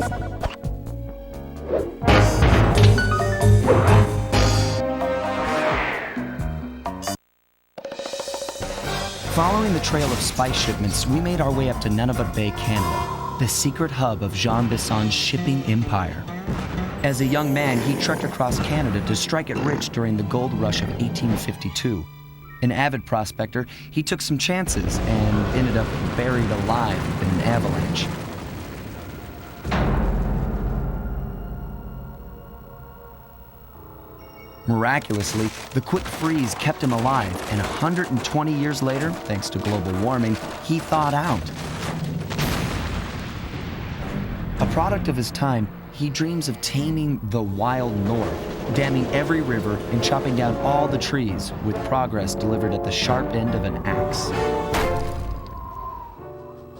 Following the trail of spice shipments, we made our way up to Nunavut Bay, Canada, the secret hub of Jean Bisson's shipping empire. As a young man, he trekked across Canada to strike it rich during the gold rush of 1852. An avid prospector, he took some chances and ended up buried alive in an avalanche. Miraculously, the quick freeze kept him alive, and 120 years later, thanks to global warming, he thawed out. A product of his time, he dreams of taming the wild north, damming every river and chopping down all the trees, with progress delivered at the sharp end of an axe.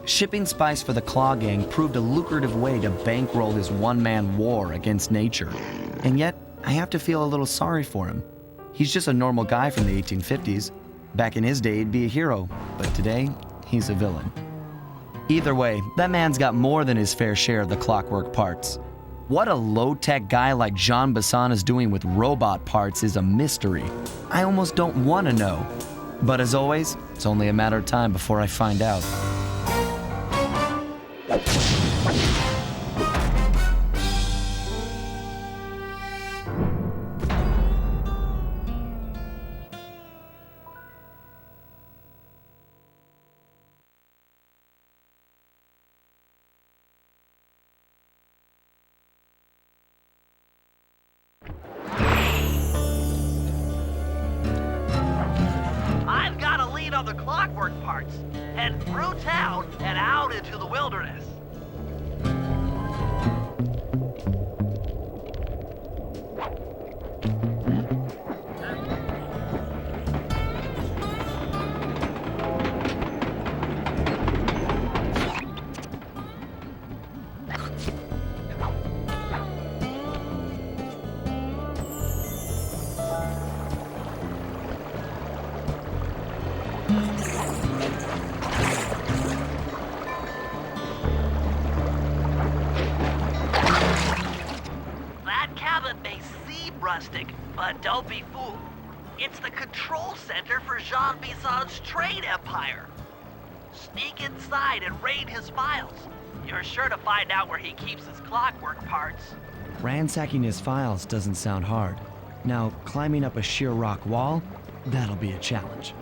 Shipping spice for the Claw Gang proved a lucrative way to bankroll his one-man war against nature. And yet, I have to feel a little sorry for him. He's just a normal guy from the 1850s. Back in his day, he'd be a hero, but today, he's a villain. Either way, that man's got more than his fair share of the clockwork parts. What a low-tech guy like Jean Bisson is doing with robot parts is a mystery. I almost don't want to know. But as always, it's only a matter of time before I find out. Of the clockwork parts, head through town and out into the wilderness. Rustic, but don't be fooled. It's the control center for Jean Bisson's trade empire. Sneak inside and raid his files. You're sure to find out where he keeps his clockwork parts. Ransacking his files doesn't sound hard. Now, climbing up a sheer rock wall, that'll be a challenge.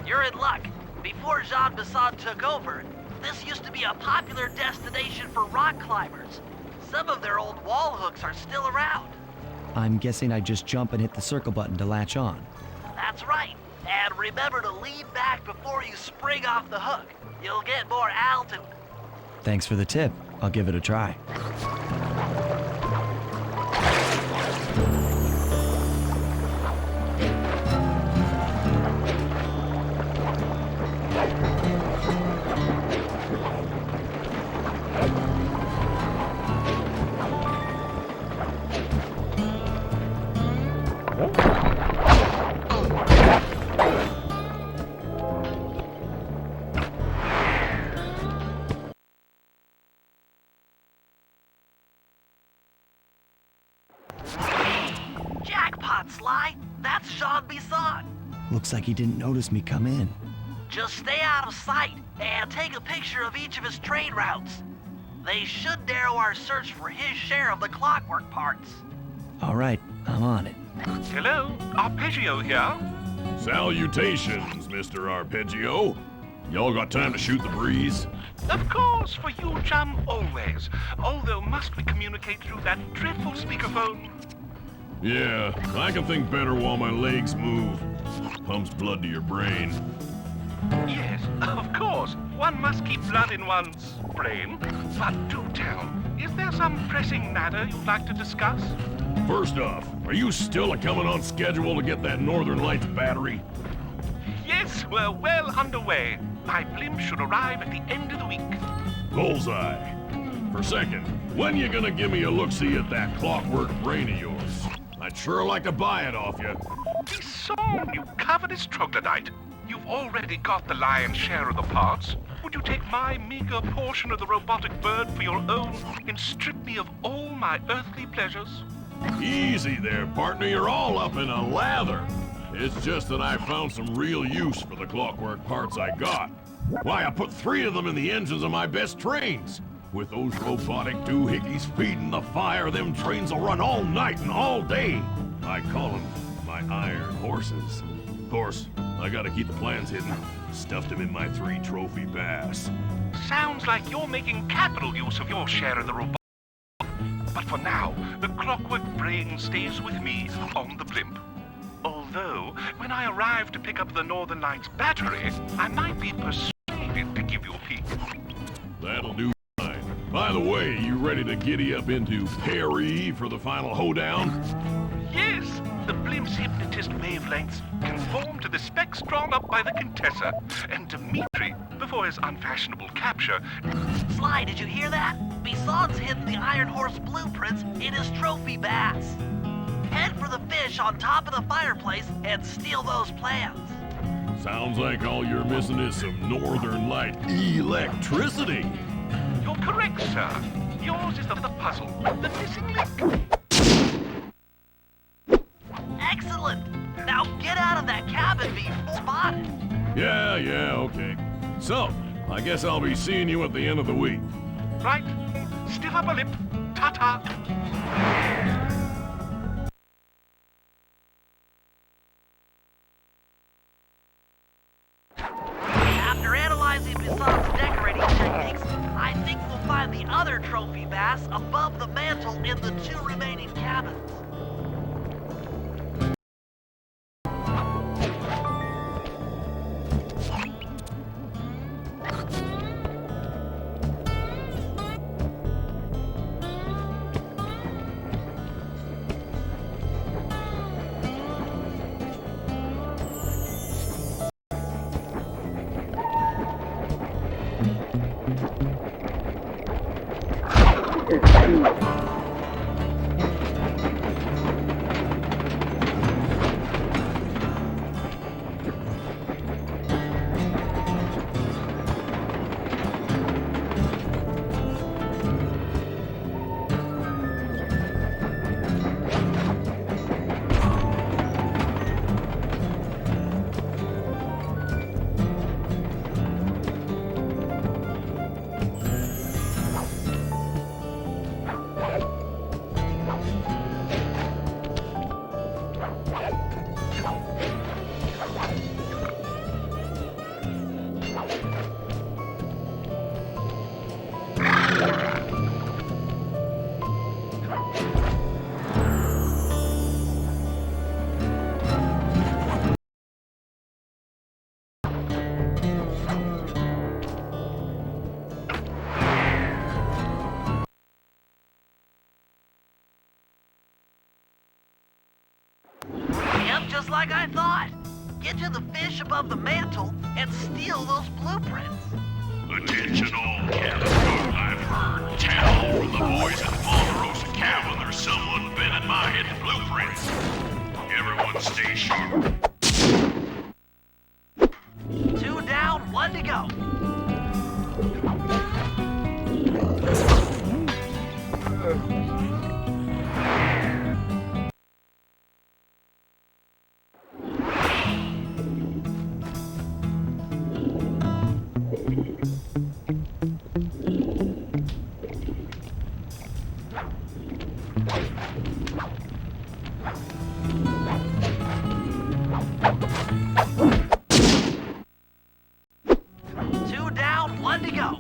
You're in luck. Before Jean Bisson took over, this used to be a popular destination for rock climbers. Some of their old wall hooks are still around. I'm guessing I just jump and hit the circle button to latch on. That's right. And remember to lean back before you spring off the hook. You'll get more altitude. Thanks for the tip. I'll give it a try. Jackpot, Sly! That's Jean Bisson! Looks like he didn't notice me come in. Just stay out of sight and take a picture of each of his trade routes. They should narrow our search for his share of the clockwork parts. All right, I'm on it. Hello, Arpeggio here. Salutations, Mr. Arpeggio. Y'all got time to shoot the breeze? Of course, for you, chum, always. Although must we communicate through that dreadful speakerphone? Yeah, I can think better while my legs move. Pumps blood to your brain. Yes, of course. One must keep blood in one's brain. But do tell, is there some pressing matter you'd like to discuss? First off, are you still a-coming on schedule to get that Northern Lights battery? Yes, we're well underway. My blimp should arrive at the end of the week. Bullseye. For second, when you gonna give me a look-see at that clockwork brain of yours? I'd sure like to buy it off you. Be sown, you covetous troglodyte. You've already got the lion's share of the parts. Would you take my meager portion of the robotic bird for your own and strip me of all my earthly pleasures? Easy there, partner. You're all up in a lather. It's just that I found some real use for the clockwork parts I got. Why, I put 3 of them in the engines of my best trains. With those robotic doohickeys feeding the fire, them trains will run all night and all day. I call them my iron horses. Of course, I gotta keep the plans hidden. Stuffed them in my 3 trophy bass. Sounds like you're making capital use of your share of the robot. But for now, the clockwork brain stays with me on the blimp. Although, when I arrive to pick up the Northern Lights battery, I might be persuaded to give you a peek. That'll do fine. By the way, you ready to giddy up into Perry for the final hoedown? Yes, the blimp's hypnotist wavelengths conform to the specs drawn up by the Contessa, and Dimitri, before his unfashionable capture... Sly, did you hear that? Bison's hidden the Iron Horse blueprints in his trophy bass. Head for the fish on top of the fireplace and steal those plans. Sounds like all you're missing is some Northern Light electricity. You're correct, sir. Yours is the puzzle, the missing link. Excellent! Now get out of that cabin before spotted. Yeah, okay. So, I guess I'll be seeing you at the end of the week. Right. Stiff upper lip. Ta-ta. After analyzing Bison's decorating techniques, I think we'll find the other trophy bass above the mantle in the 2 remaining cabins. Yep, just like I thought. Get to the fish above the mantle and steal those blueprints. Attention all cabin. I've heard tell from the boys at the Ponderosa cabin there's someone bending my hidden blueprints. Everyone stay sharp. 2 down, 1 to go. Two down, 1 to go.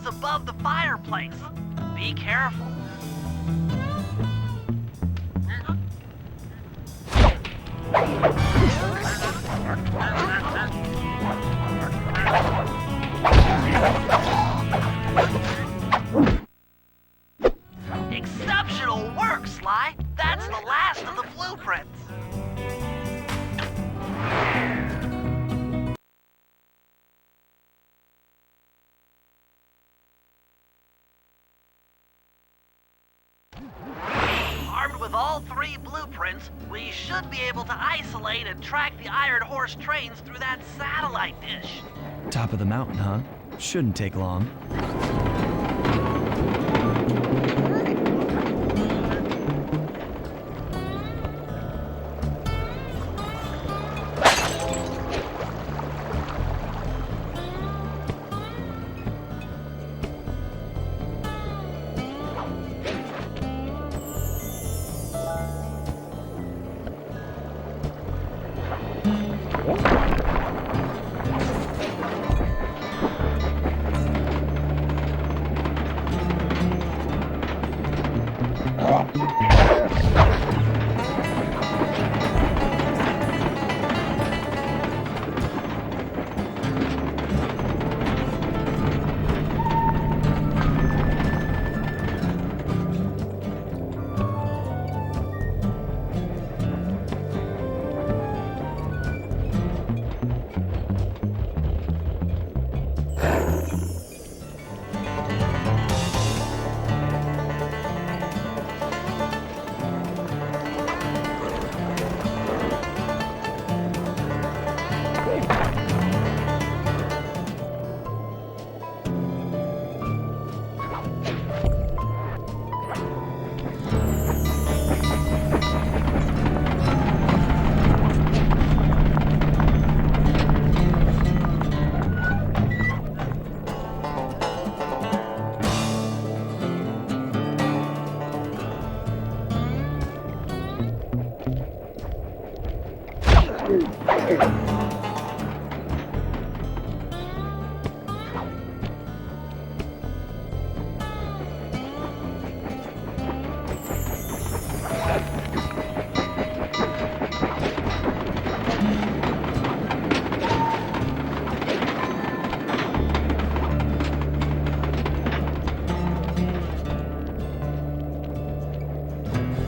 goes above the fireplace. Be careful. Exceptional work, Sly. That's the last of the blueprints. Armed with all 3 blueprints, we should be able to isolate and track the Iron Horse trains through that satellite dish. Top of the mountain, huh? Shouldn't take long.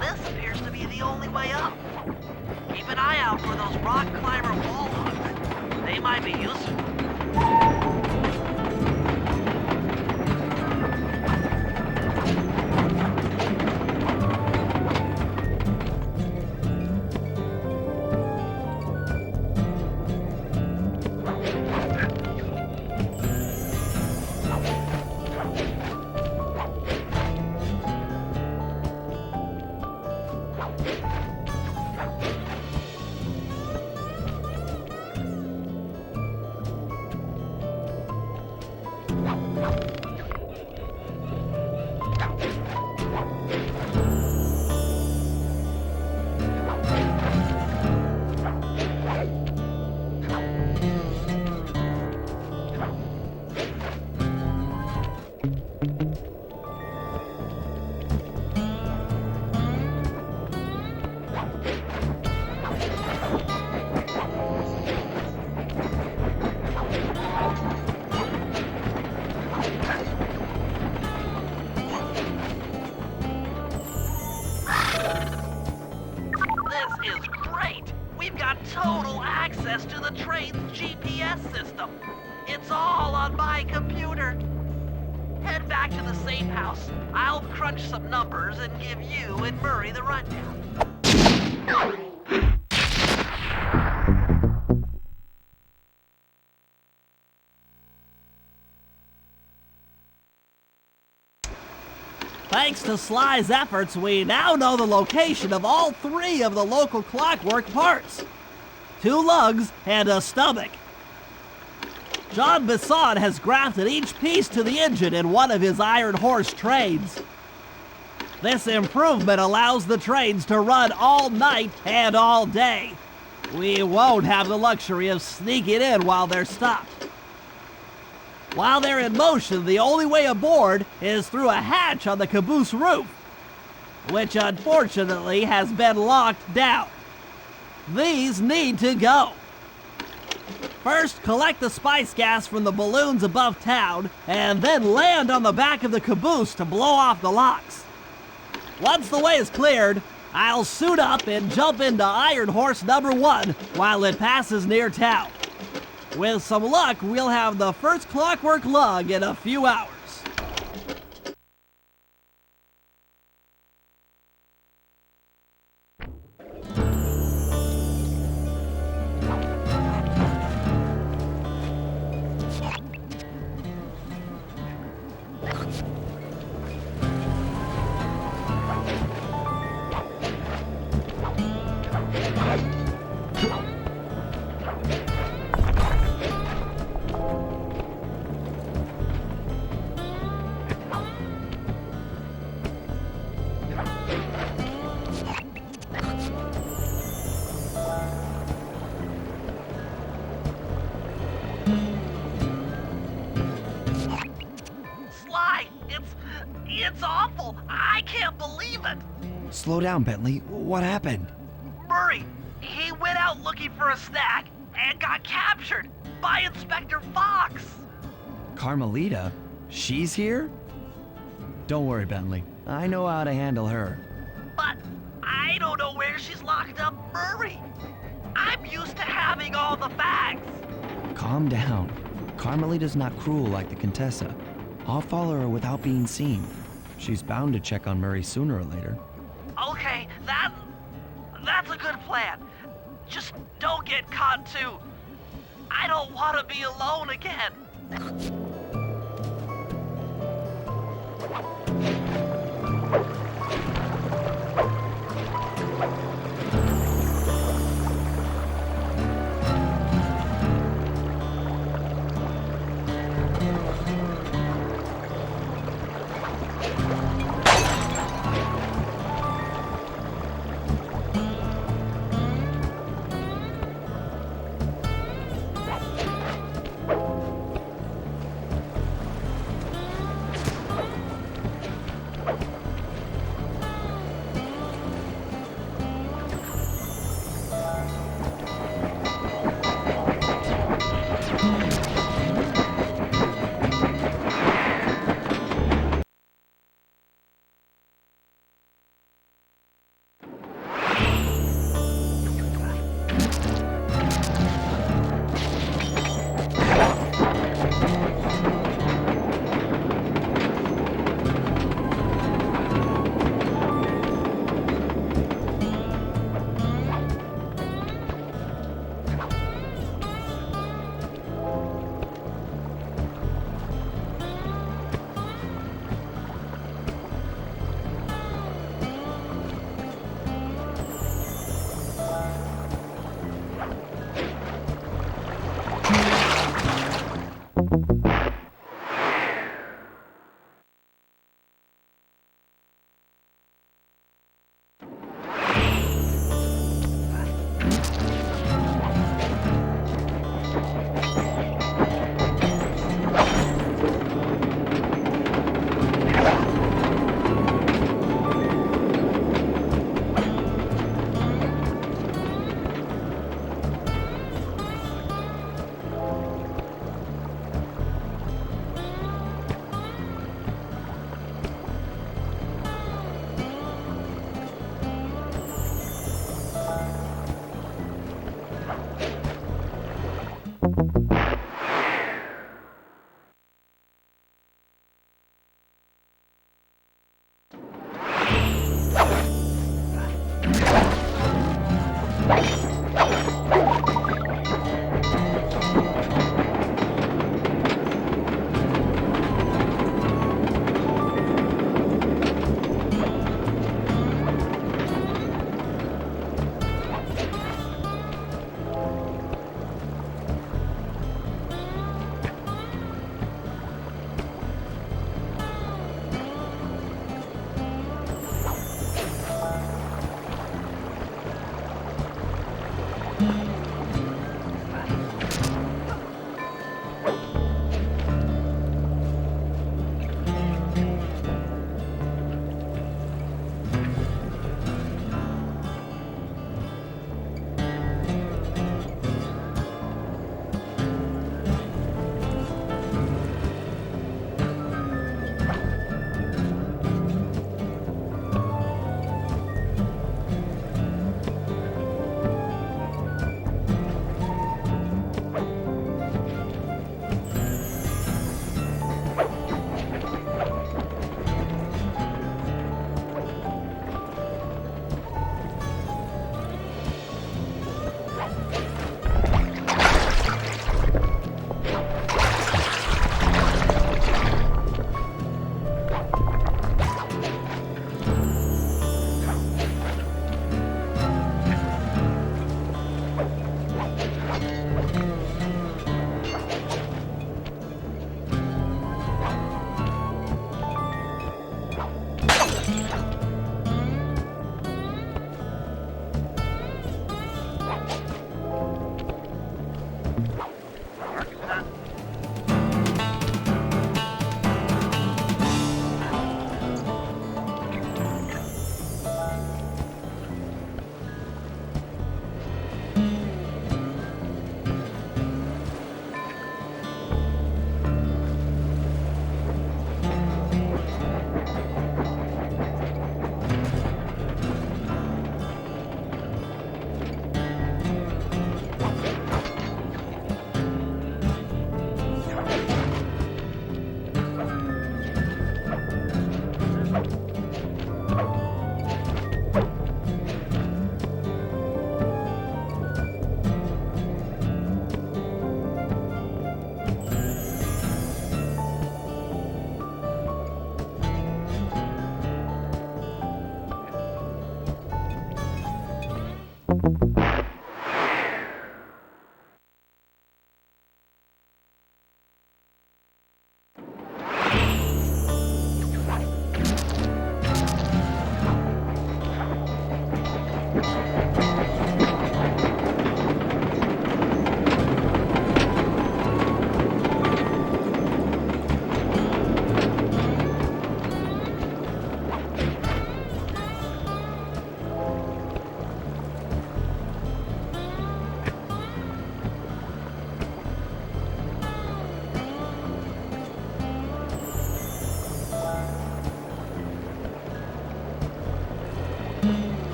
This appears to be the only way up. Keep an eye out for those rock climber wall hooks. They might be useful. This is great! We've got total access to the train's GPS system. It's all on my computer. Head back to the safe house. I'll crunch some numbers and give you and Murray the rundown. Thanks to Sly's efforts, we now know the location of all 3 of the local clockwork parts. 2 lugs and a stomach. John Bisson has grafted each piece to the engine in one of his Iron Horse trains. This improvement allows the trains to run all night and all day. We won't have the luxury of sneaking in while they're stopped. While they're in motion, the only way aboard is through a hatch on the caboose roof, which unfortunately has been locked down. These need to go. First, collect the spice gas from the balloons above town, and then land on the back of the caboose to blow off the locks. Once the way is cleared, I'll suit up and jump into Iron Horse number 1 while it passes near town. With some luck, we'll have the first clockwork lug in a few hours. Sly, it's awful. I can't believe it. Slow down, Bentley. What happened? Murray, he went out looking for a snack and got captured by Inspector Fox. Carmelita? She's here? Don't worry, Bentley. I know how to handle her. But I don't know where she's locked up Murray. I'm used to having all the facts. Calm down. Carmelita's not cruel like the Contessa. I'll follow her without being seen. She's bound to check on Murray sooner or later. Okay, that's a good plan. Just don't get caught too. I don't want to be alone again.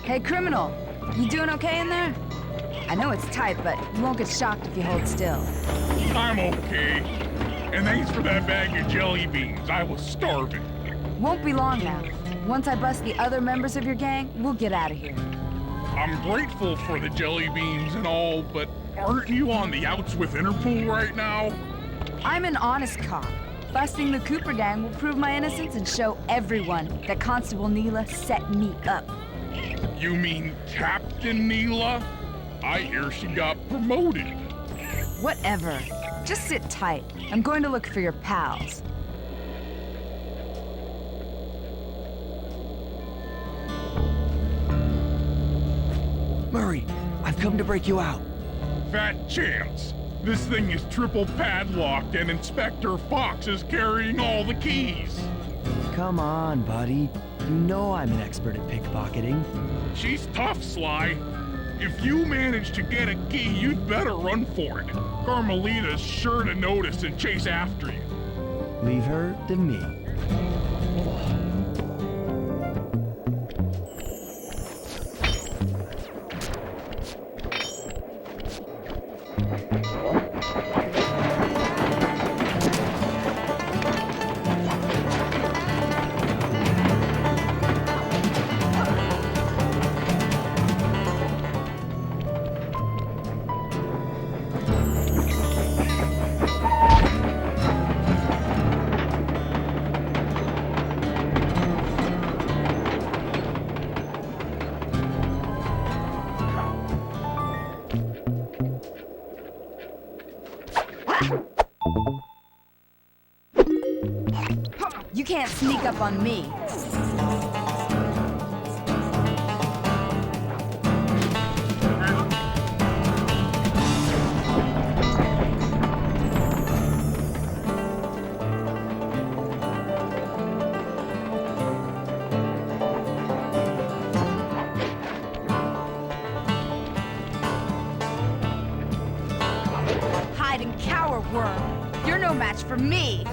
Hey, criminal. You doing okay in there? I know it's tight, but you won't get shocked if you hold still. I'm okay. And thanks for that bag of jelly beans. I was starving. Won't be long now. Once I bust the other members of your gang, we'll get out of here. I'm grateful for the jelly beans and all, but aren't you on the outs with Interpol right now? I'm an honest cop. Busting the Cooper gang will prove my innocence and show everyone that Constable Neela set me up. You mean Captain Neela? I hear she got promoted. Whatever. Just sit tight. I'm going to look for your pals. Murray, I've come to break you out. Fat chance. This thing is triple padlocked and Inspector Fox is carrying all the keys. Come on, buddy. You know I'm an expert at pickpocketing. She's tough, Sly. If you manage to get a key, you'd better run for it. Carmelita's sure to notice and chase after you. Leave her to me. You can't sneak up on me. Hide and cower, worm. You're no match for me.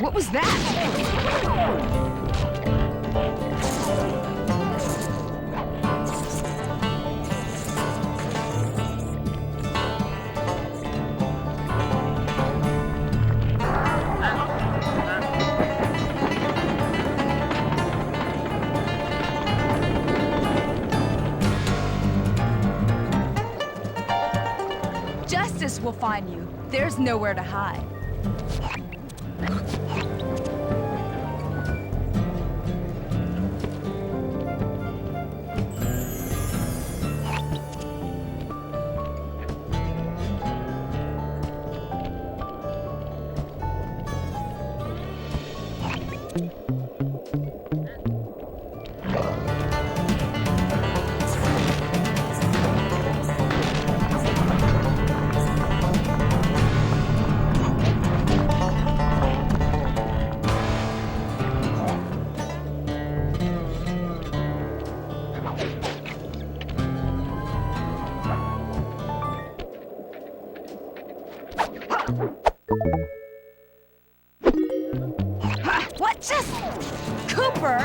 What was that? Justice will find you. There's nowhere to hide. What just? Cooper?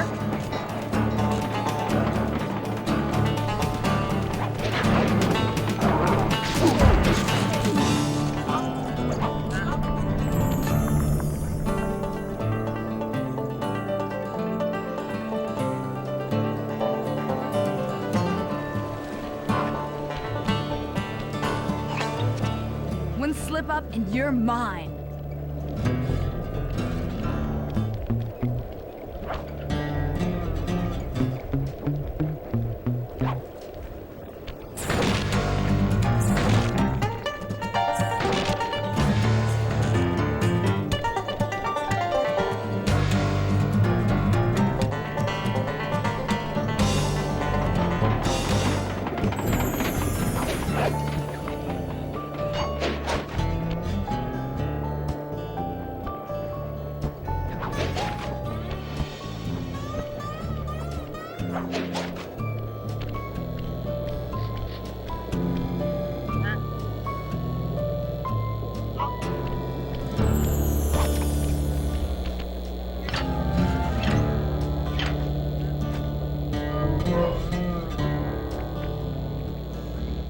slip up and you're mine.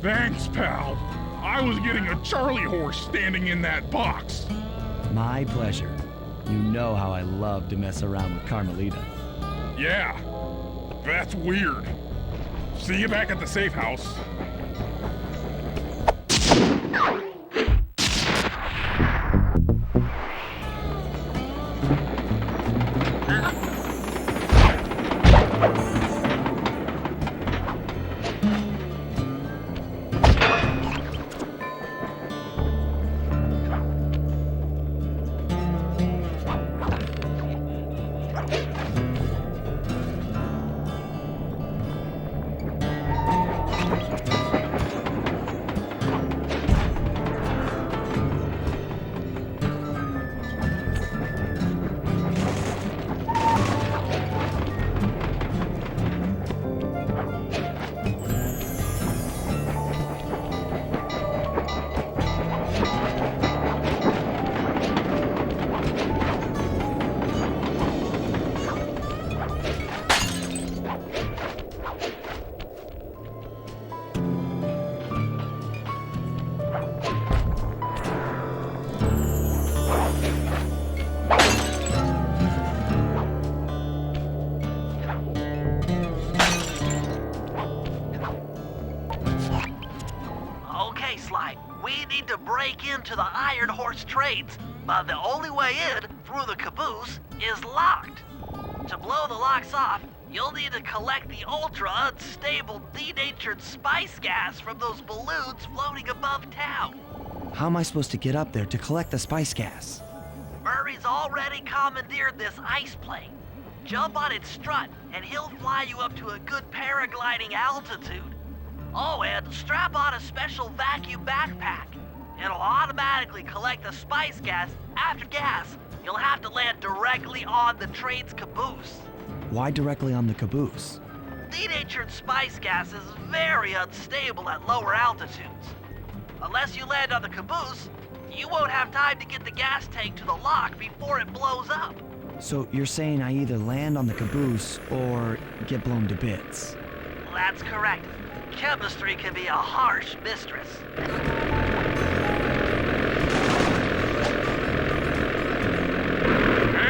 Thanks, pal. I was getting a Charlie horse standing in that box. My pleasure. You know how I love to mess around with Carmelita. Yeah, that's weird. See you back at the safe house. Okay, Sly, we need to break into the Iron Horse trades, but the only way in, through the caboose, is locked. To blow the locks off, you'll need to collect the ultra-unstable denatured spice gas from those balloons floating above town. How am I supposed to get up there to collect the spice gas? Murray's already commandeered this ice plane. Jump on its strut, and he'll fly you up to a good paragliding altitude. Oh, and strap on a special vacuum backpack. It'll automatically collect the spice gas. After gas, you'll have to land directly on the train's caboose. Why directly on the caboose? Denatured spice gas is very unstable at lower altitudes. Unless you land on the caboose, you won't have time to get the gas tank to the lock before it blows up. So you're saying I either land on the caboose or get blown to bits? That's correct. Chemistry can be a harsh mistress. Hang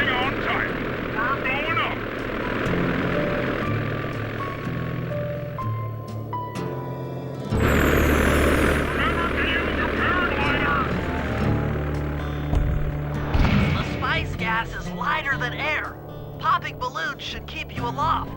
on tight. We're going up. Remember to use your paraglider. The spice gas is lighter than air. Popping balloons should keep you aloft.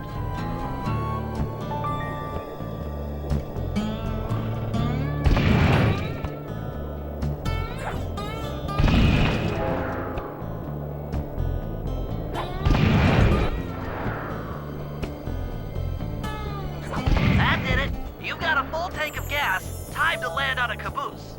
That did it. You've got a full tank of gas. Time to land on a caboose.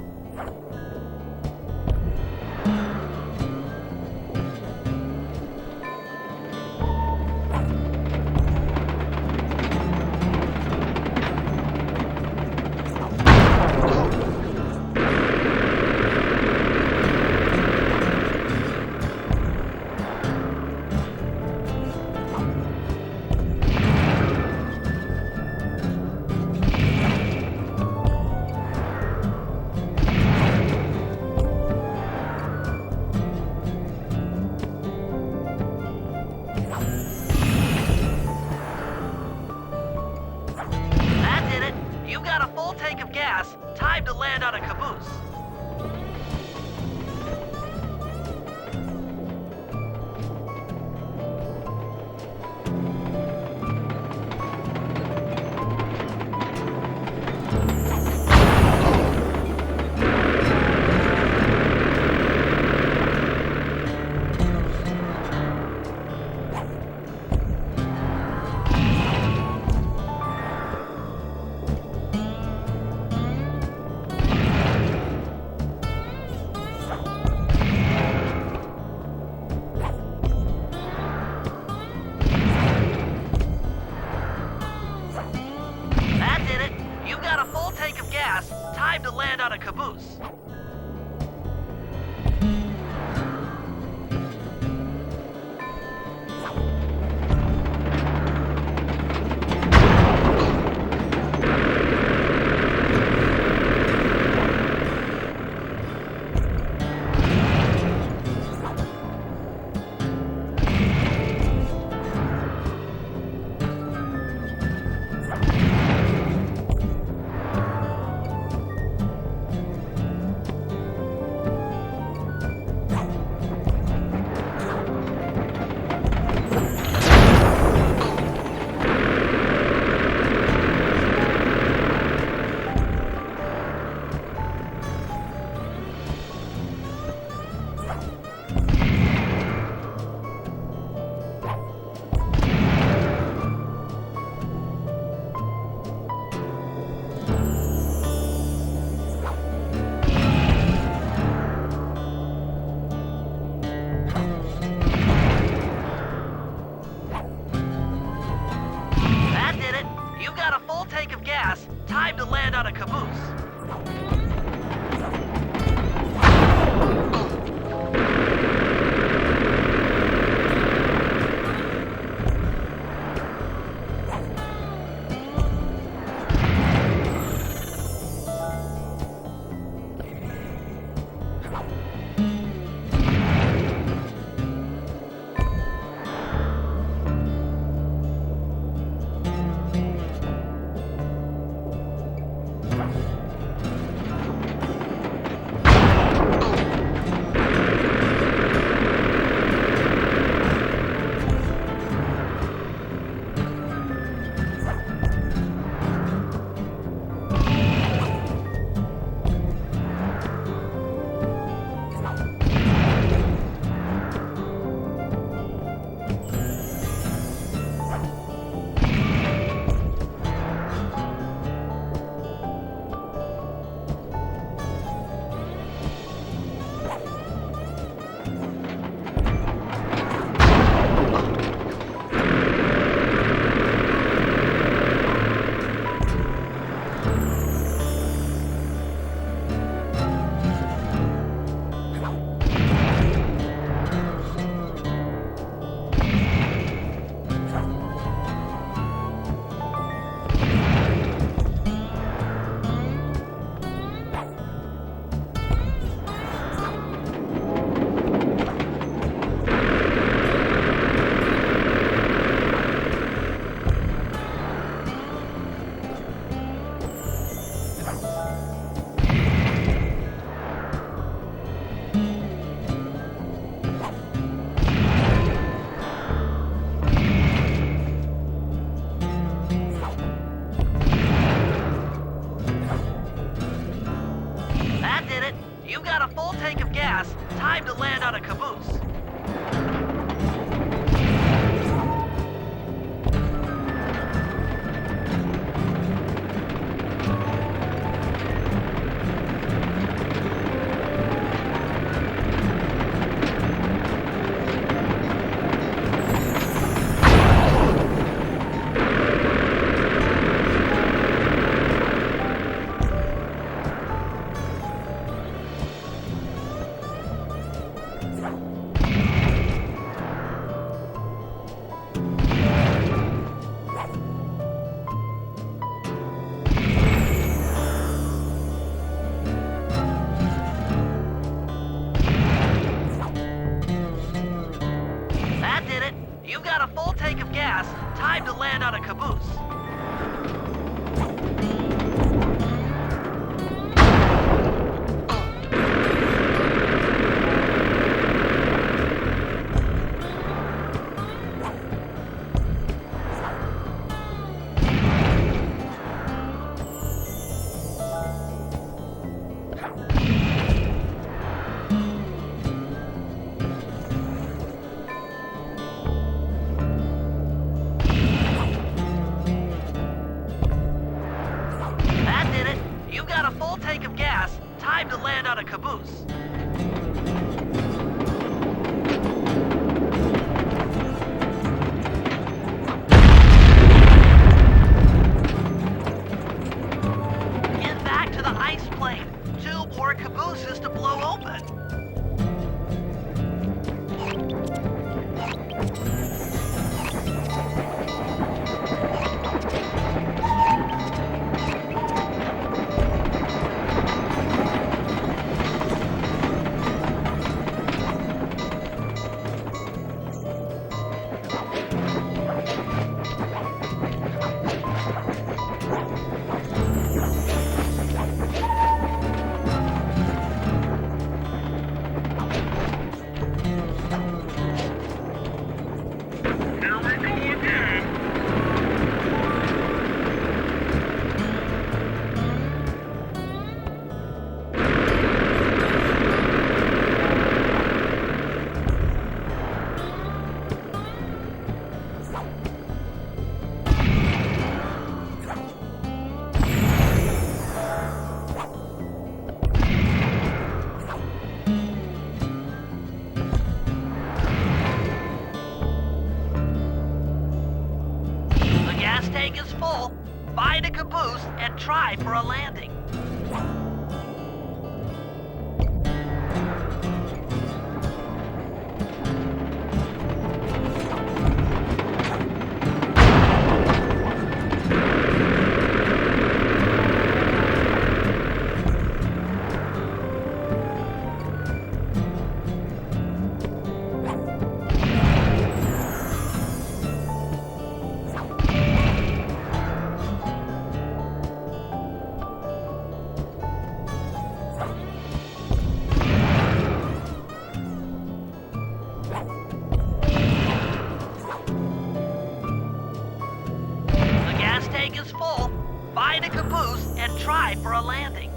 land on a caboose. That did it. You've got a full tank of gas. Time to land on a caboose. That did it. You've got a full tank of gas. Time to land on a caboose. Get back to the ice plane. 2 more cabooses to blow open. Here we go again. The gas tank is full. Find a caboose and try for a landing. The gas tank is full. Find a caboose and try for a landing.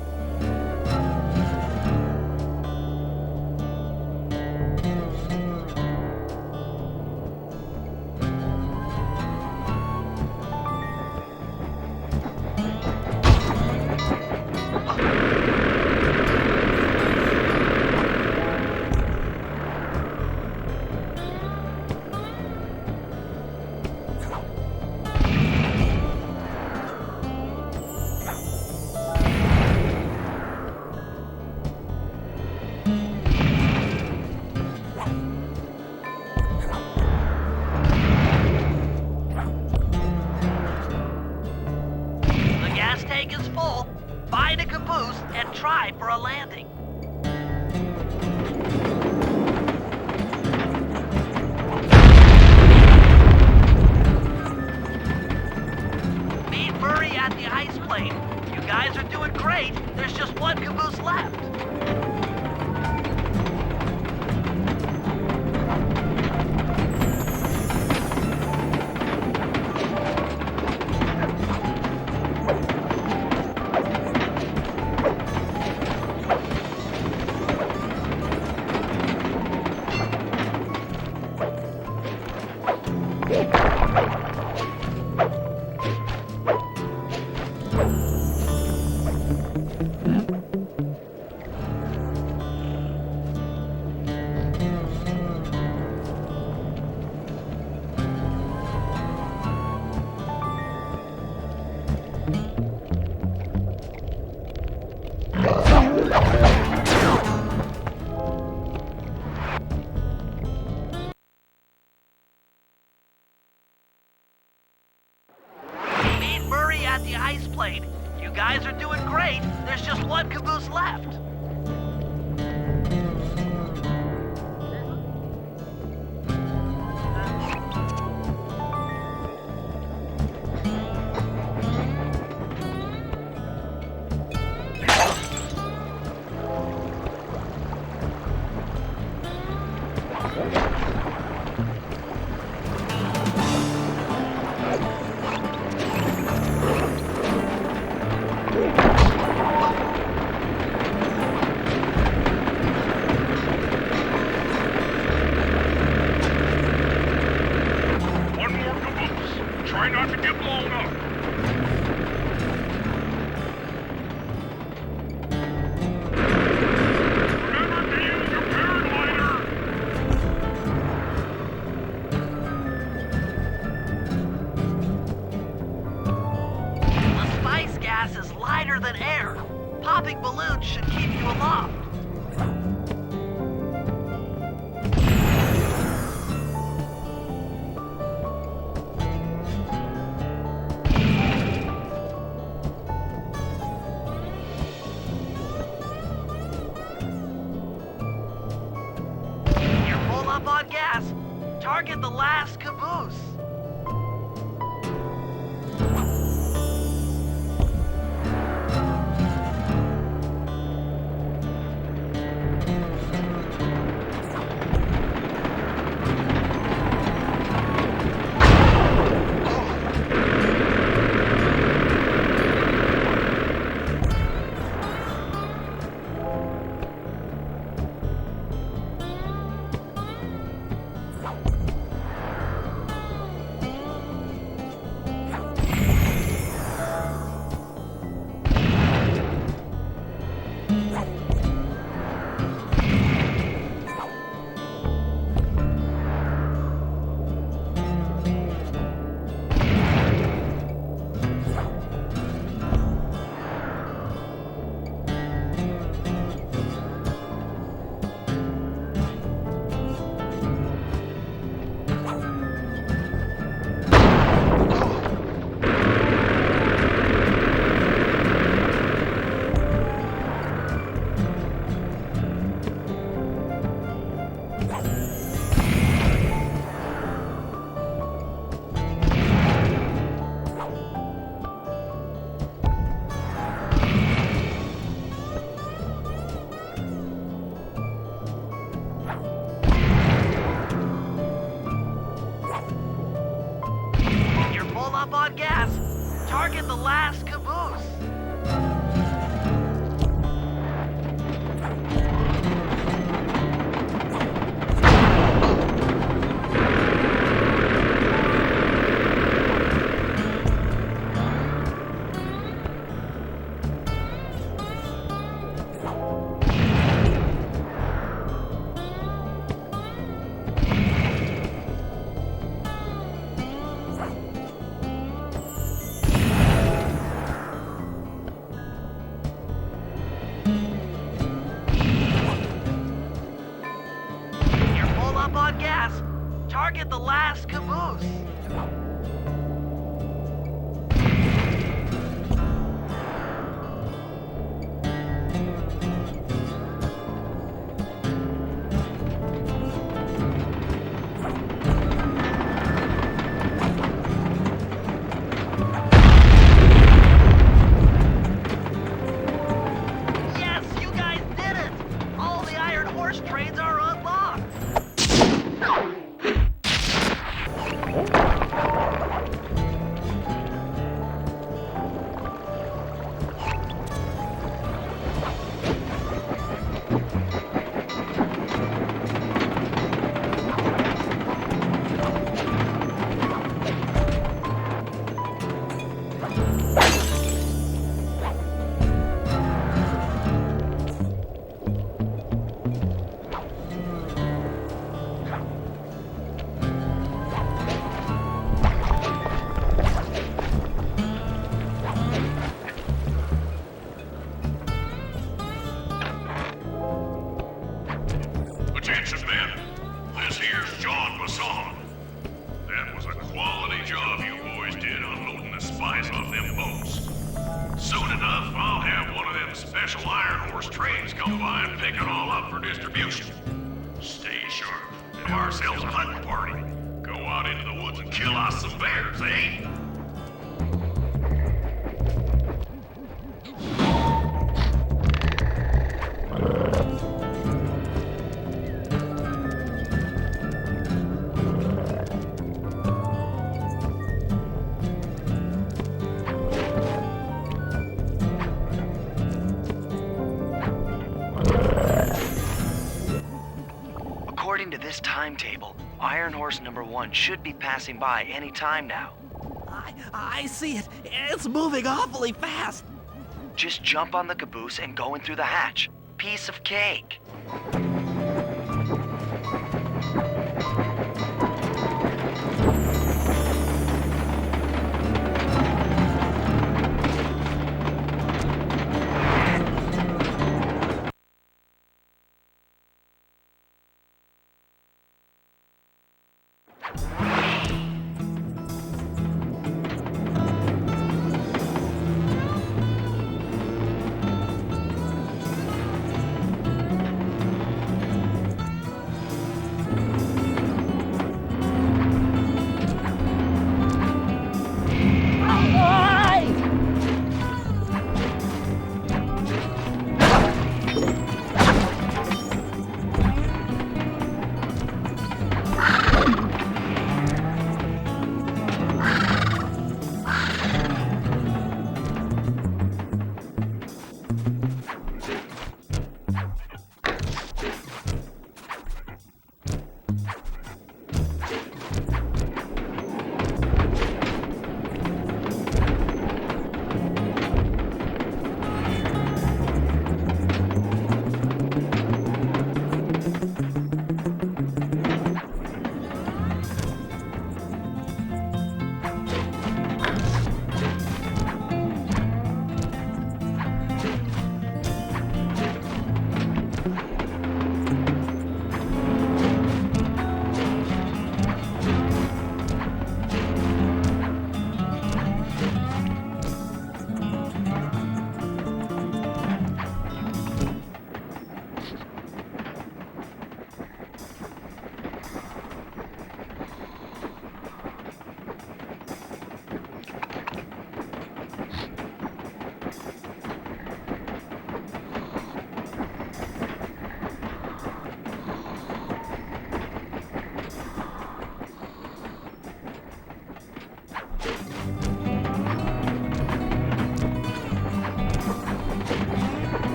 Meet Murray at the ice plate. You guys are doing great. There's just one caboose left. One more caboose. Try not to get blown up. Remember to use your paraglider. The spice gas is lighter than air. Popping balloons should keep you aloft. You're full up on gas. Target the last caboose. You're full up on gas. Target the last caboose. You're full up on gas. Target the last caboose. Yes, you guys did it! All the iron horse trades are unlocked. special Iron Horse trains come by and pick it all up for distribution. Stay sharp and have ourselves a hunting party. Go out into the woods and kill us some bears, eh? According to this timetable, Iron Horse number 1 should be passing by any time now. I see it. It's moving awfully fast. Just jump on the caboose and go in through the hatch. Piece of cake.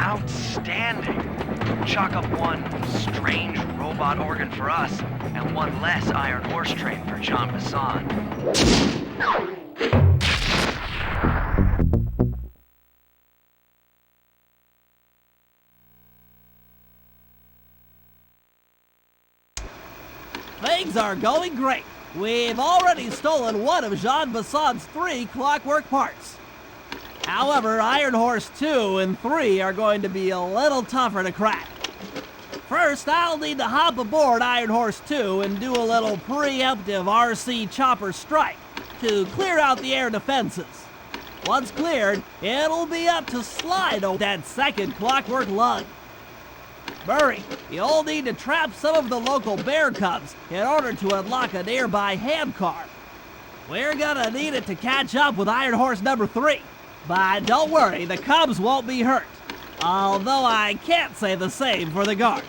Outstanding. Chalk up one strange robot organ for us, and one less Iron Horse train for John Bassan. Things are going great. We've already stolen one of Jean Bassan's 3 clockwork parts. However, Iron Horse 2 and 3 are going to be a little tougher to crack. First, I'll need to hop aboard Iron Horse 2 and do a little preemptive RC chopper strike to clear out the air defenses. Once cleared, it'll be up to Slide on that second clockwork lug. Murray, you'll need to trap some of the local bear cubs in order to unlock a nearby handcar. We're gonna need it to catch up with Iron Horse number 3. But don't worry, the cubs won't be hurt. Although I can't say the same for the guards.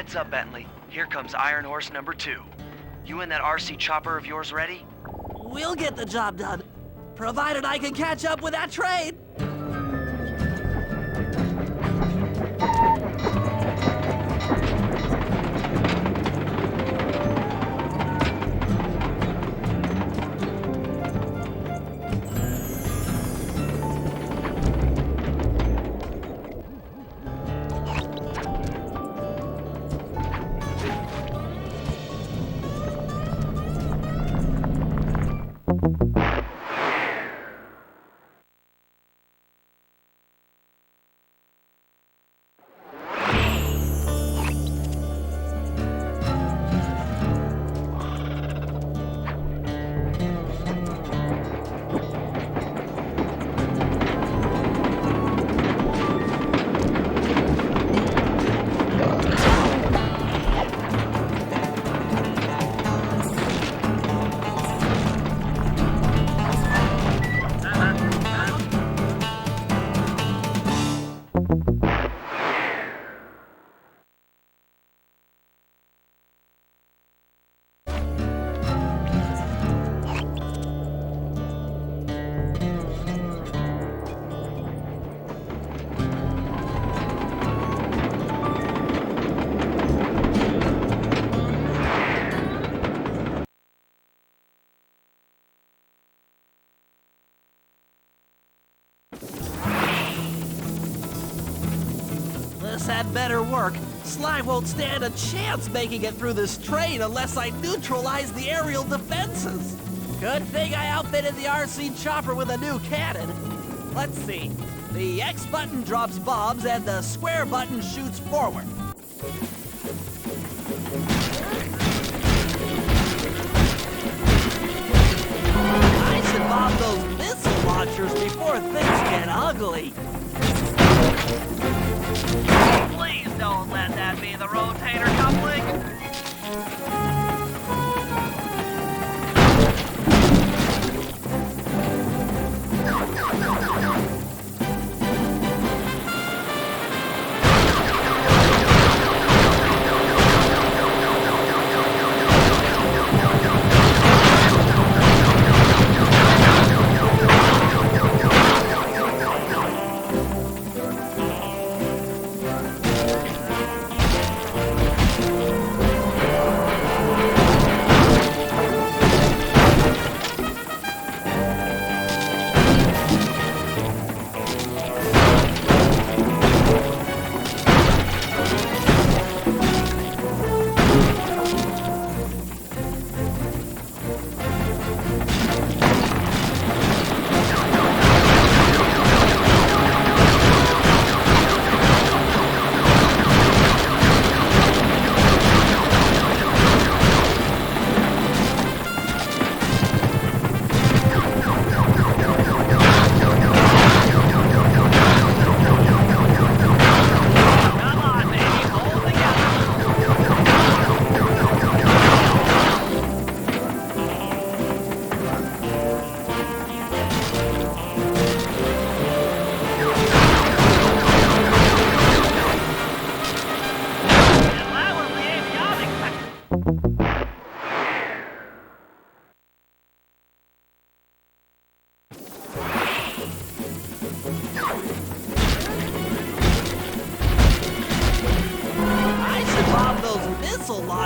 Heads up, Bentley. Here comes Iron Horse number 2. You and that RC chopper of yours ready? We'll get the job done, provided I can catch up with that train. This had better work. Sly won't stand a chance making it through this train unless I neutralize the aerial defenses. Good thing I outfitted the RC chopper with a new cannon. Let's see. The X button drops bombs and the square button shoots forward. I should bomb those missile launchers before things get ugly. Please don't let that be the rotator coupling.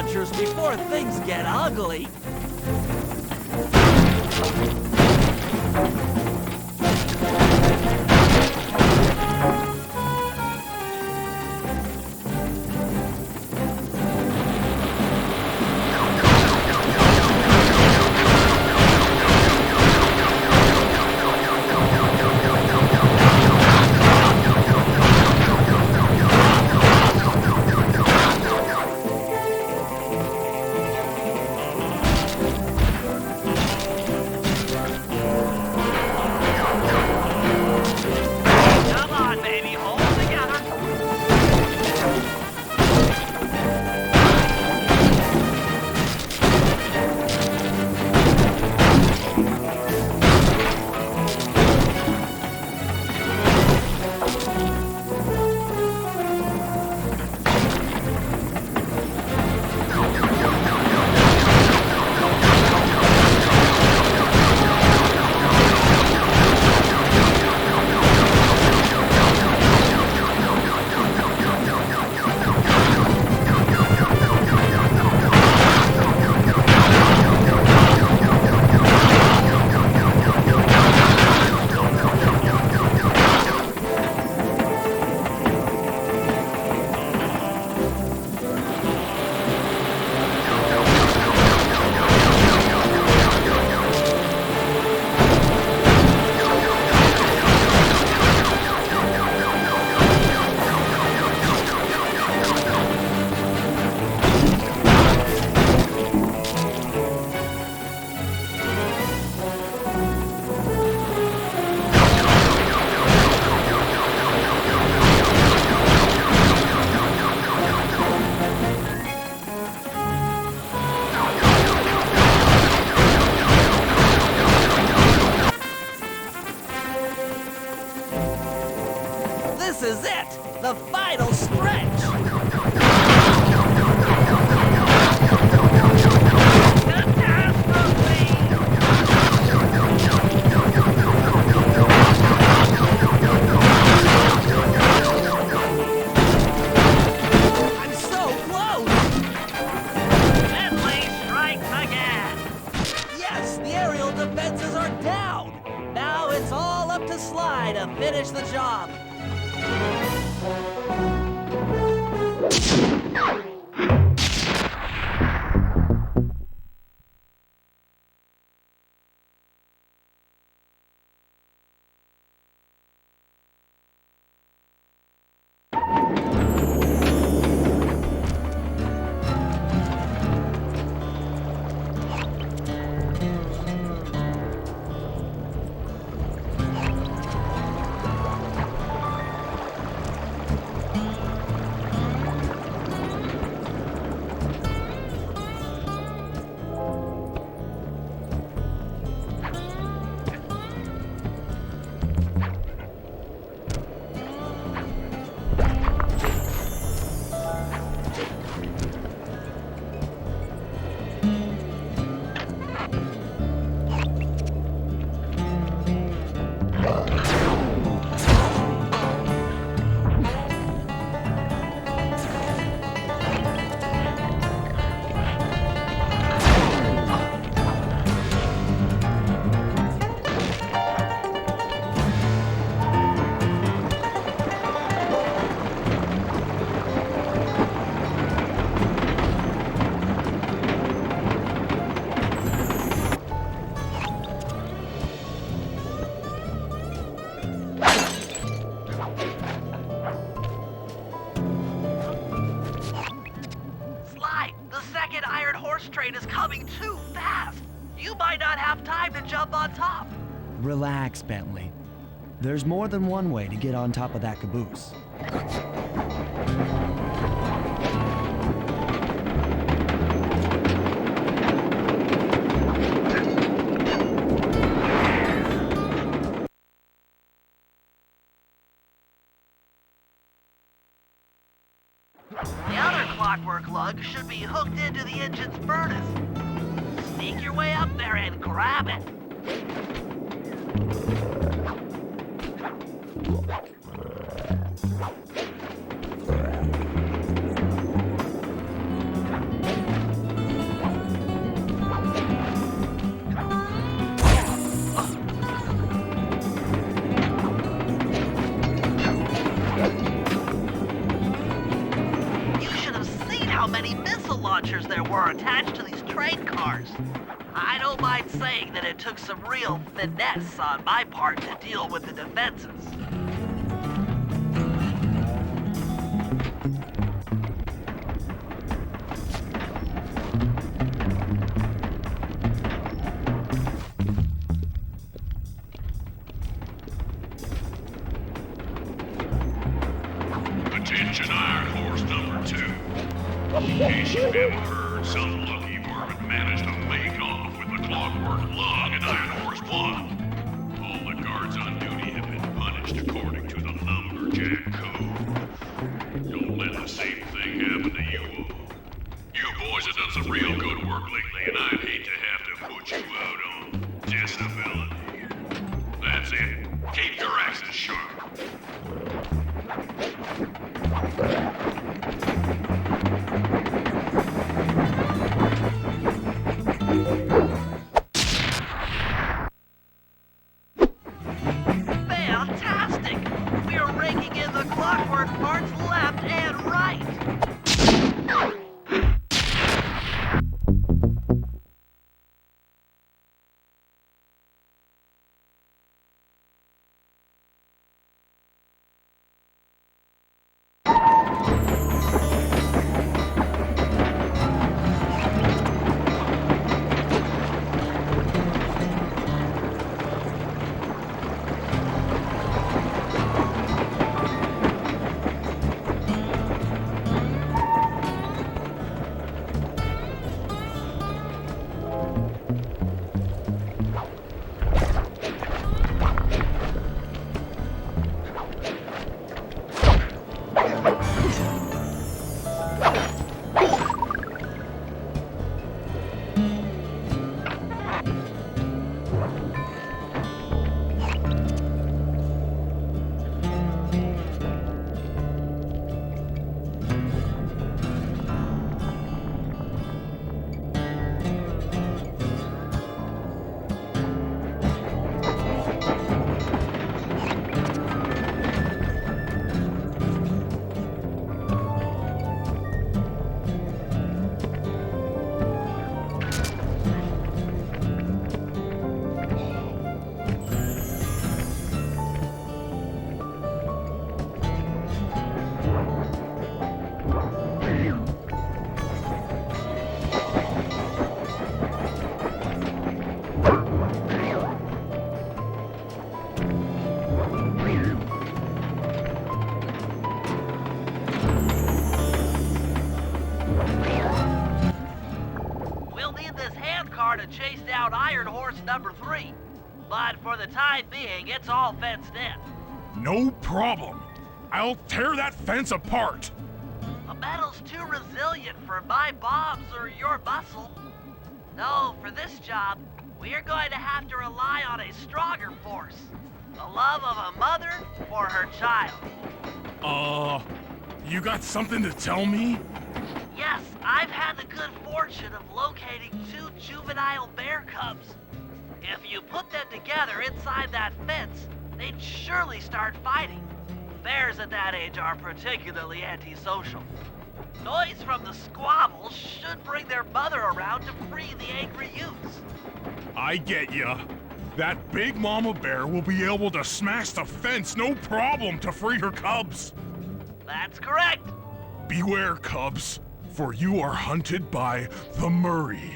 launchers before things get ugly. This is it! The final stretch! I'm so close! Bentley strikes again. Yes, the aerial defenses are down! Now it's all up to Sly to finish the job. Sly, the second iron horse train is coming too fast. You might not have time to jump on top. Relax, Bentley. There's more than one way to get on top of that caboose. The other clockwork lug should be hooked into the engine's furnace. Sneak your way up there and grab it. You should have seen how many missile launchers there were attached to these train cars. I don't mind saying that it took some real finesse on my part to deal with the defenses. Attention Iron Horse number 2. In case you haven't heard, some lucky vermin managed to make off with the clockwork lug in Iron Horse 1. All the guards on duty have been punished according to the Lumberjack Code. Don't let the same thing happen to you all. You boys have done some real good work lately, and I'd hate to have to put you out on disability. That's it. Keep your axes sharp. Fantastic! We're raking in the clockwork parts left and right. out Iron Horse number 3. But for the time being, it's all fenced in. No problem. I'll tear that fence apart. The metal's too resilient for my bombs or your muscle. No, for this job, we're going to have to rely on a stronger force. The love of a mother for her child. You got something to tell me? Yes, I've had the good fortune of locating 2 juvenile bear cubs. If you put them together inside that fence, they'd surely start fighting. Bears at that age are particularly antisocial. Noise from the squabbles should bring their mother around to free the angry youths. I get ya. That big mama bear will be able to smash the fence no problem to free her cubs. That's correct. Beware, cubs, for you are hunted by the Murray.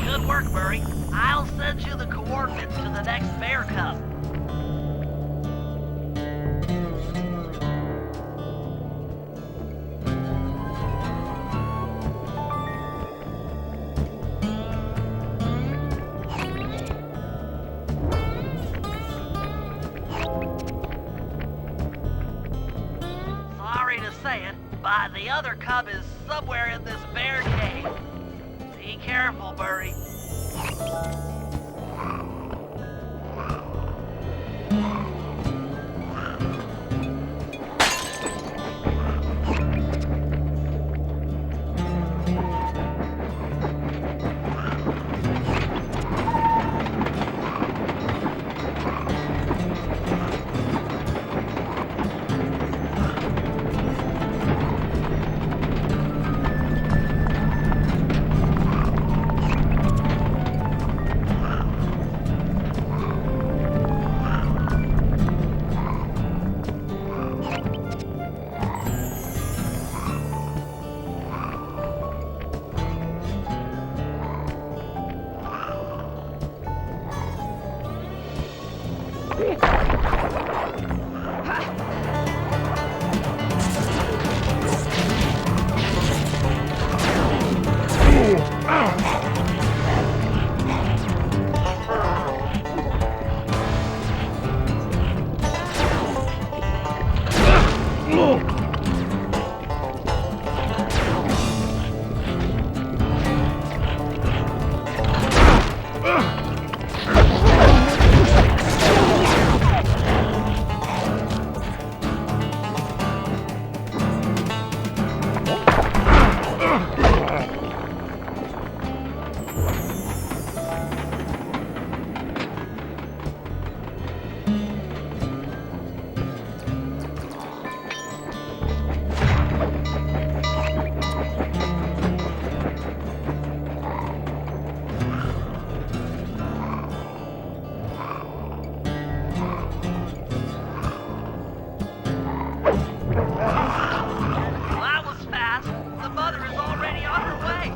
Good work, Murray. I'll send you the coordinates to the next bear cub. other cub is somewhere in this bear cave. Be careful, Murray. That was fast. The mother is already on her way.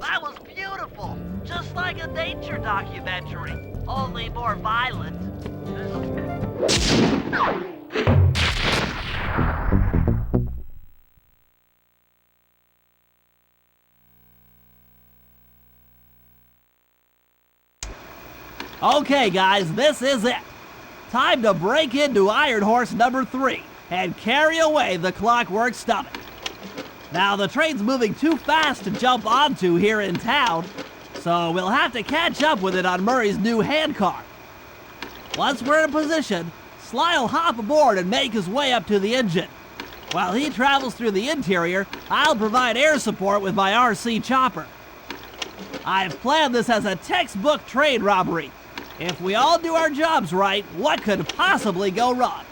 That was beautiful. Just like a nature documentary, only more violent. Okay, guys, this is it. Time to break into Iron Horse number 3 and carry away the Clockwork Stomach. Now, the train's moving too fast to jump onto here in town, so we'll have to catch up with it on Murray's new handcar. Once we're in position, Sly'll hop aboard and make his way up to the engine. While he travels through the interior, I'll provide air support with my RC chopper. I've planned this as a textbook train robbery. If we all do our jobs right, what could possibly go wrong?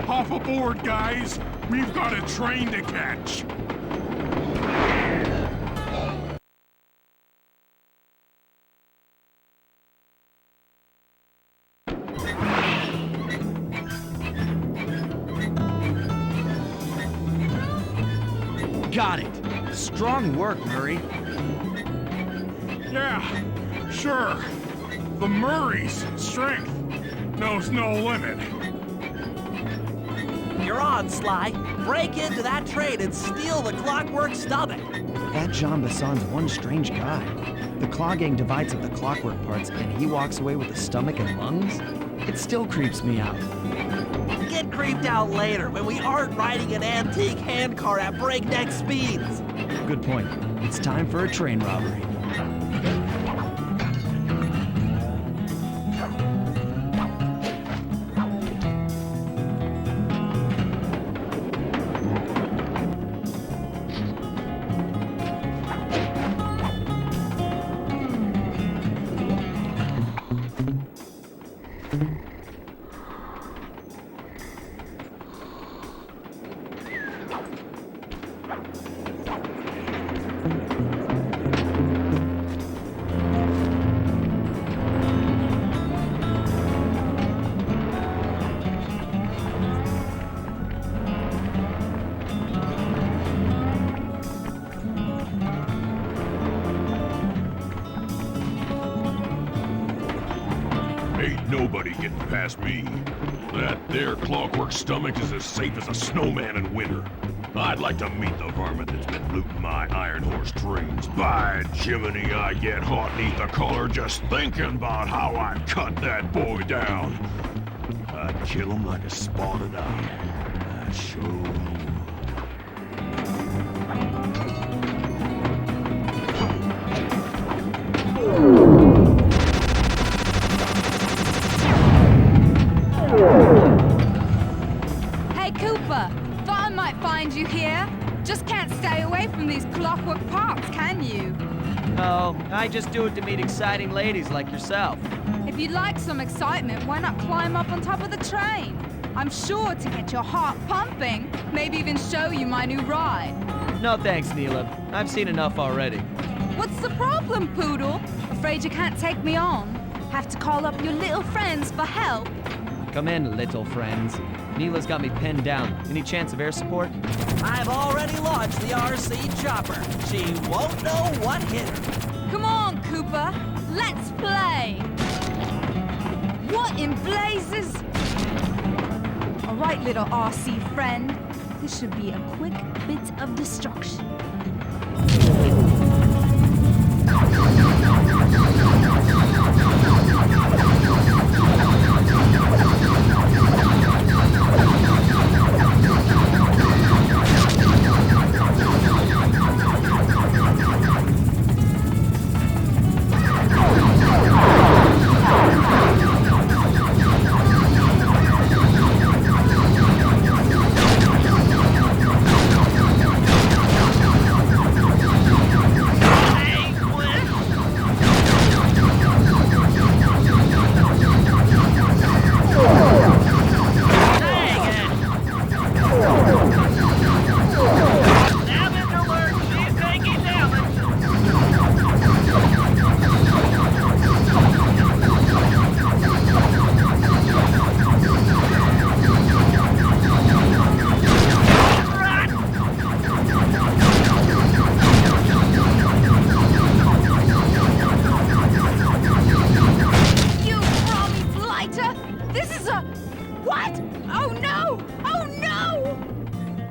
Hop aboard, guys. We've got a train to catch. Got it. Strong work, Murray. Yeah, sure. The Murray's strength knows no limit. You're on, Sly. Break into that train and steal the Clockwork Stomach. That Jean Basson's one strange guy. The Claw Gang divides up the clockwork parts and he walks away with the stomach and lungs? It still creeps me out. Get creeped out later when we aren't riding an antique handcar at breakneck speeds. Good point. It's time for a train robbery. nobody getting past me. That there clockwork stomach is as safe as a snowman in winter. I'd like to meet the varmint that's been looting my Iron Horse trains. By Jiminy, I get hot neath the collar just thinking about how I'd cut that boy down. I'd kill him like a spotted owl. I sure would. Hey, Cooper. Thought I might find you here. Just can't stay away from these clockwork parks, can you? Oh, I just do it to meet exciting ladies like yourself. If you'd like some excitement, why not climb up on top of the train? I'm sure to get your heart pumping. Maybe even show you my new ride. No thanks, Neela. I've seen enough already. What's the problem, Poodle? Afraid you can't take me on? Have to call up your little friends for help? Come in, little friends. Neela's got me pinned down. Any chance of air support? I've already launched the RC chopper. She won't know what hit her. Come on, Cooper. Let's play. What in blazes? All right, little RC friend. This should be a quick bit of destruction.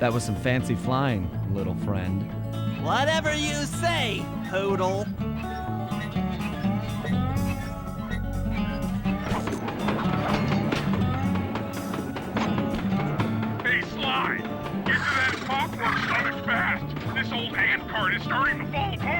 That was some fancy flying, little friend. Whatever you say, Poodle. Hey, Sly, get to that clockwork stomach fast. This old hand cart is starting to fall apart.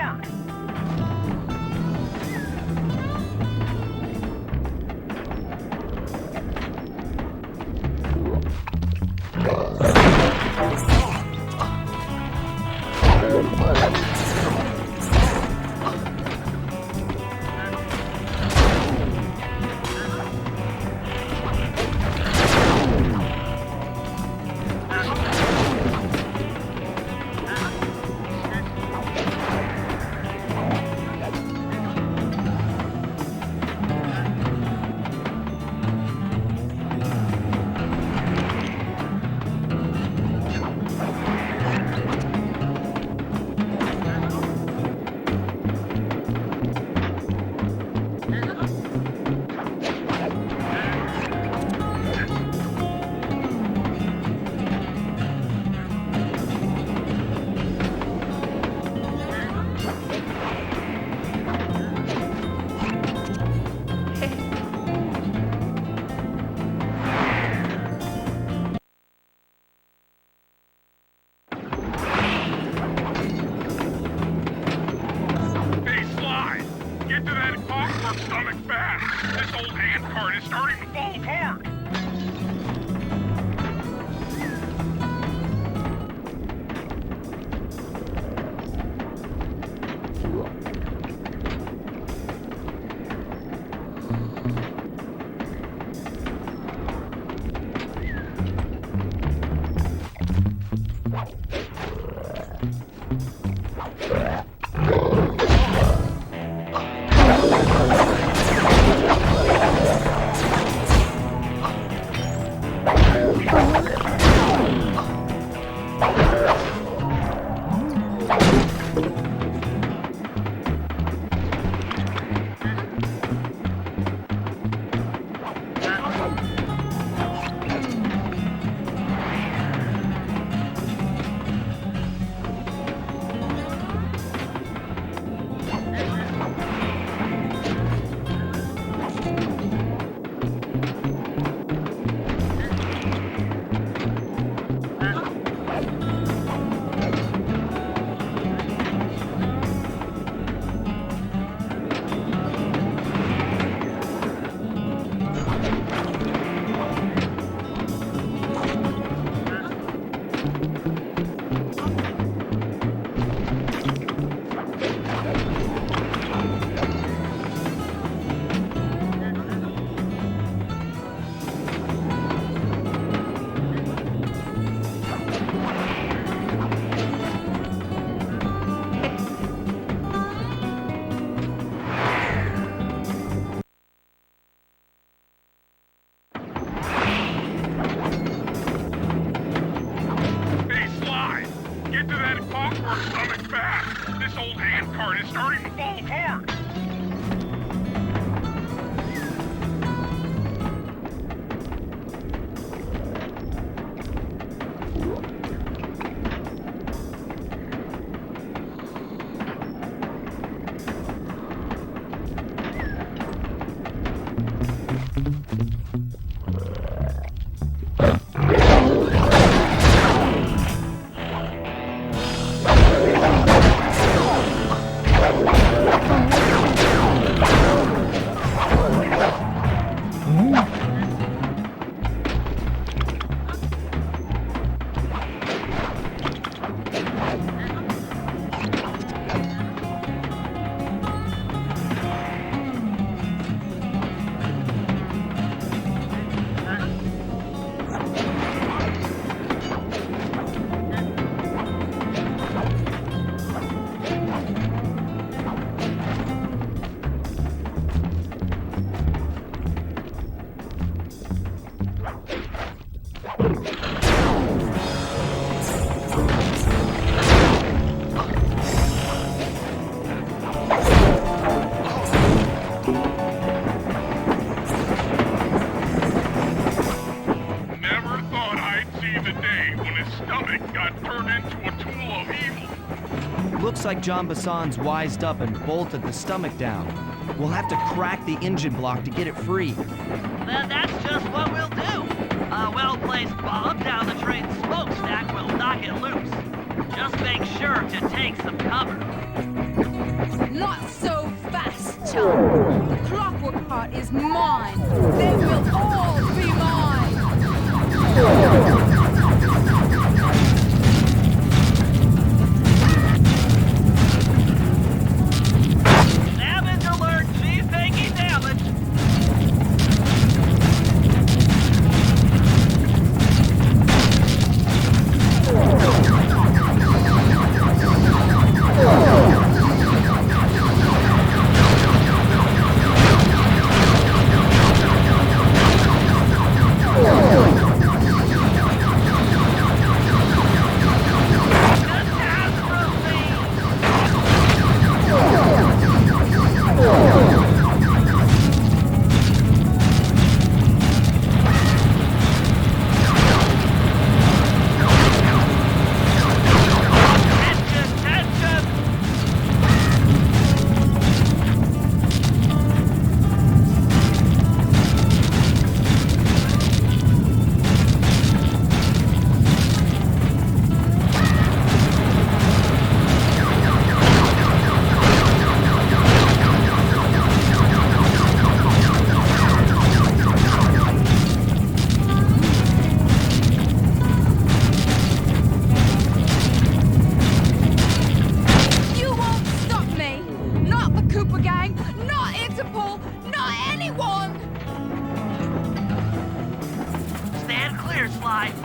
cart is starting to fall apart. Never thought I'd see the day when his stomach got turned into a tool of evil. Looks like John Bassan's wised up and bolted the stomach down. We'll have to crack the engine block to get it free. Then that's just what we'll do. A well-placed bomb down the train's smokestack will knock it loose. Just make sure to take some cover. Not so fast, chum. The clockwork part is mine. They will all be mine. Damage alert! She's taking damage!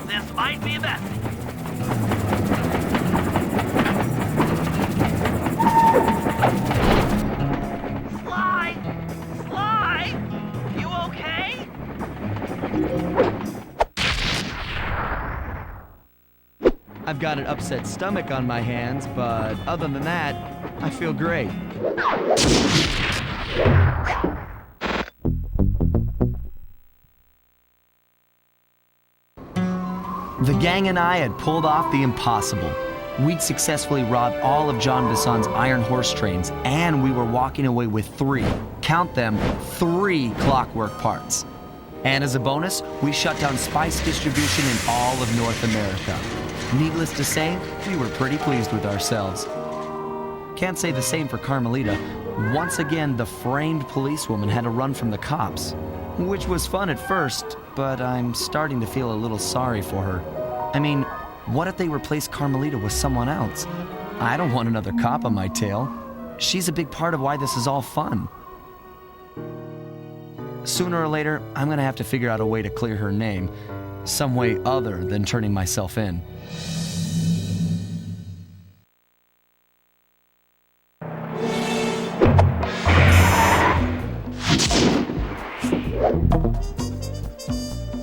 This might be messy. Sly! Sly! You okay? I've got an upset stomach on my hands, but other than that, I feel great. The gang and I had pulled off the impossible. We'd successfully robbed all of John Bassan's iron horse trains, and we were walking away with 3, count them, 3 clockwork parts. And as a bonus, we shut down spice distribution in all of North America. Needless to say, we were pretty pleased with ourselves. Can't say the same for Carmelita. Once again, the framed policewoman had to run from the cops, which was fun at first, but I'm starting to feel a little sorry for her. I mean, what if they replaced Carmelita with someone else? I don't want another cop on my tail. She's a big part of why this is all fun. Sooner or later, I'm gonna have to figure out a way to clear her name, some way other than turning myself in.